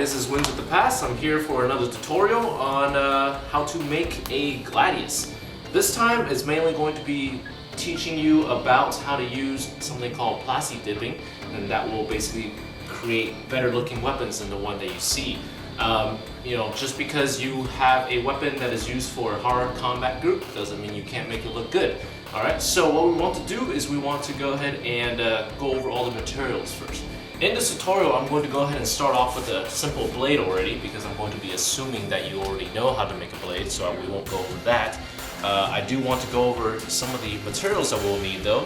this is Wins with the Past. I'm here for another tutorial on how to make a Gladius. This time is mainly going to be teaching you about how to use something called Plastidipping, and that will basically create better looking weapons than the one that you see. Just because you have a weapon that is used for a hard combat group doesn't mean you can't make it look good. Alright, so what we want to do is we want to go ahead and go over all the materials first. In this tutorial, I'm going to go ahead and start off with a simple blade already, because I'm going to be assuming that you already know how to make a blade, so we won't go over that. I do want to go over some of the materials that we'll need though.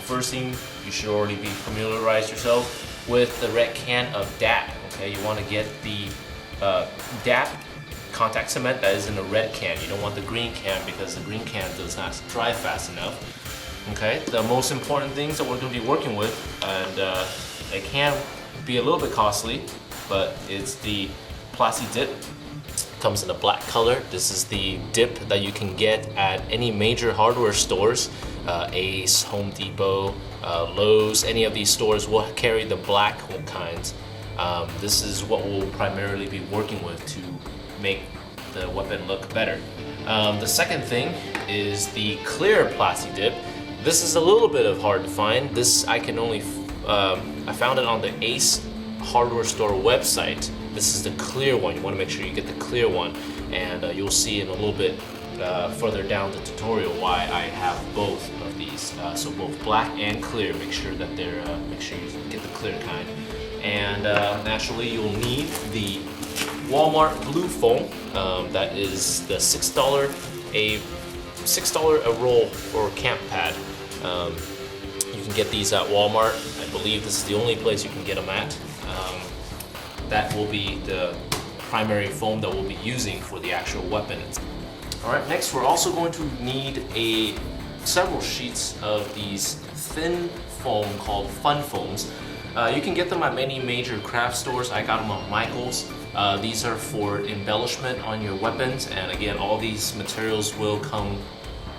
First thing, you should already be familiarized yourself with the red can of DAP. Okay, you want to get the DAP contact cement that is in the red can. You don't want the green can because the green can does not dry fast enough. Okay, the most important things that we're going to be working with, and it can be a little bit costly, but it's the Plastidip. Comes in a black color. This is the dip that you can get at any major hardware stores, Ace, Home Depot, Lowe's. Any of these stores will carry the black kinds. This is what we'll primarily be working with to make the weapon look better. The second thing is the clear Plastidip. This is a little bit hard to find. This I can only I found it on the Ace hardware store website. This is the clear one. You want to make sure you get the clear one, and you'll see in a little bit further down the tutorial why I have both of these. So both black and clear. Make sure that they're make sure you get the clear kind. And naturally, you'll need the Walmart blue foam. That is the $6 a roll for camp pad. You can get these at Walmart. I believe this is the only place you can get them at. That will be the primary foam that we'll be using for the actual weapon. Alright, next we're also going to need several sheets of these thin foam called fun foams. You can get them at many major craft stores. I got them at Michael's. These are for embellishment on your weapons, and again, all these materials will come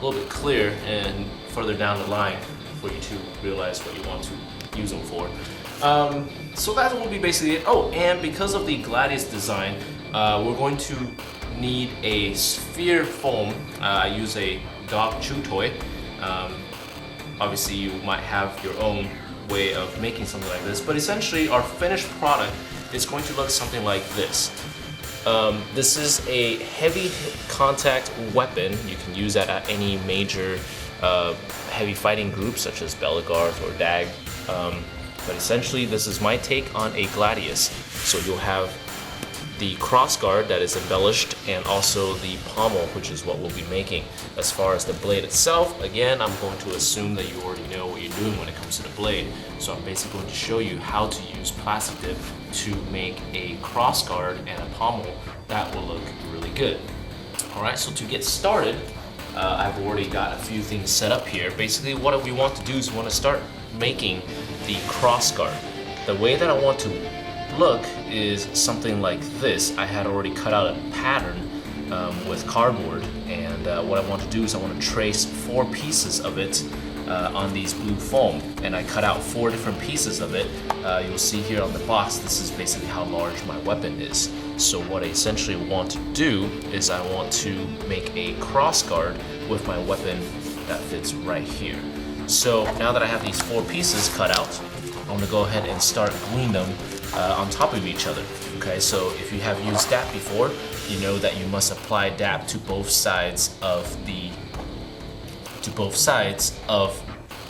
a little bit clear and further down the line for you to realize what you want to use them for. So that will be basically it. Oh, and because of the Gladius design, we're going to need a sphere foam. I use a dog chew toy. Obviously, you might have your own way of making something like this, but essentially our finished product is going to look something like this. This is a heavy contact weapon. You can use that at any major heavy fighting groups such as Bellegarde or DAG. But essentially, this is my take on a Gladius. So you'll have the crossguard that is embellished, and also the pommel, which is what we'll be making. As far as the blade itself, again, I'm going to assume that you already know what you're doing when it comes to the blade. So I'm basically going to show you how to use Plastidip to make a crossguard and a pommel that will look really good. Alright, so to get started, I've already got a few things set up here. Basically, what we want to do is we want to start making the crossguard. The way that I want to look is something like this. I had already cut out a pattern with cardboard, and what I want to do is I want to trace 4 pieces of it on these blue foam, and I cut out 4 different pieces of it. You'll see here on the box, this is basically how large my weapon is. So what I essentially want to do is I want to make a crossguard with my weapon that fits right here. So now that I have these 4 pieces cut out, I'm going to go ahead and start gluing them on top of each other. Okay, so if you have used DAP before, you know that you must apply DAP to both sides of the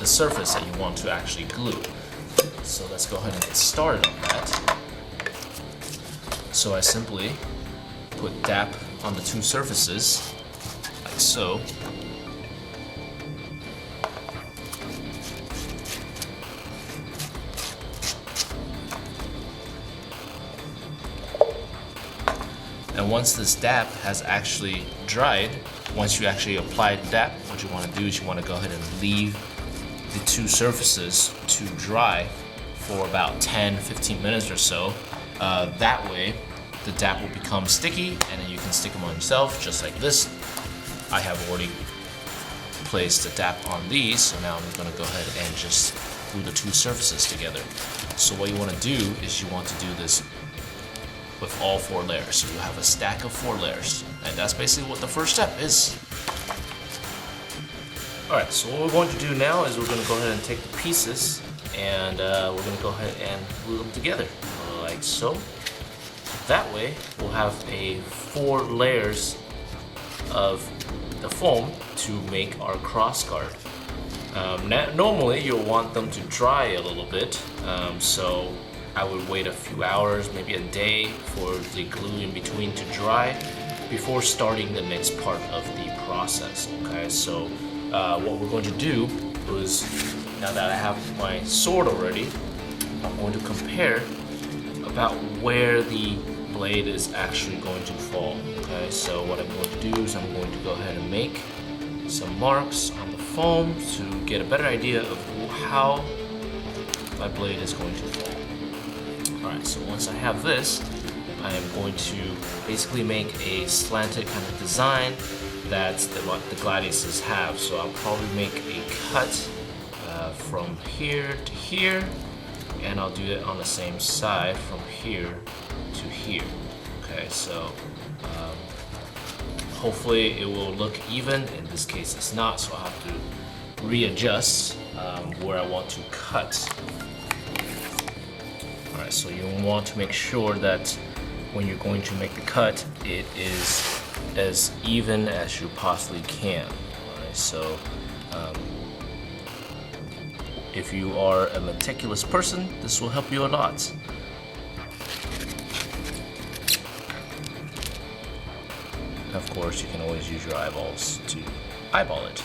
surface that you want to actually glue. So let's go ahead and get started on that. So I simply put DAP on the 2 surfaces, like so. And once this DAP has actually dried, once you actually apply DAP, what you want to do is you want to go ahead and leave the 2 surfaces to dry for about 10-15 minutes or so. That way, the DAP will become sticky, and then you can stick them on yourself just like this. I have already placed the DAP on these, so now I'm going to go ahead and just glue the 2 surfaces together. So what you want to do is you want to do this with all 4 layers. So you have a stack of 4 layers, and that's basically what the first step is. Alright, so what we're going to do now is we're going to go ahead and take the pieces and we're going to go ahead and glue them together, like so. That way, we'll have 4 layers of the foam to make our crossguard. Normally, you'll want them to dry a little bit, so I would wait a few hours, maybe a day, for the glue in between to dry before starting the next part of the process. Okay, so what we're going to do is, now that I have my sword already, I'm going to compare about where the blade is actually going to fall. Okay, so what I'm going to do is I'm going to go ahead and make some marks on the foam to get a better idea of how my blade is going to fall. Alright, so once I have this, I am going to basically make a slanted kind of design that's what the Gladiuses have. So I'll probably make a cut from here to here, and I'll do it on the same side from here to here. Okay, so hopefully it will look even. In this case it's not, so I'll have to readjust where I want to cut. Alright, so you want to make sure that when you're going to make the cut, it is as even as you possibly can. Alright, so if you are a meticulous person, this will help you a lot. Of course, you can always use your eyeballs to eyeball it.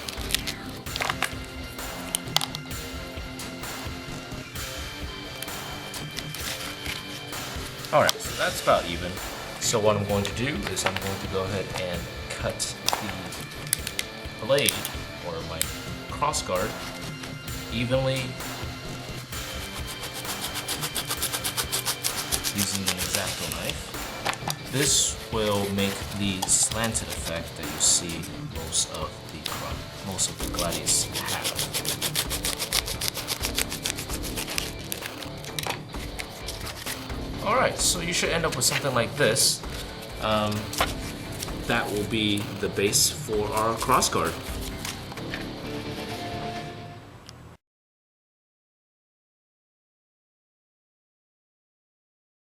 Alright, so that's about even. So what I'm going to do is I'm going to go ahead and cut the blade, or my crossguard, evenly using an X-Acto knife. This will make the slanted effect that you see most of the Gladius have. Alright, so you should end up with something like this. That will be the base for our crossguard.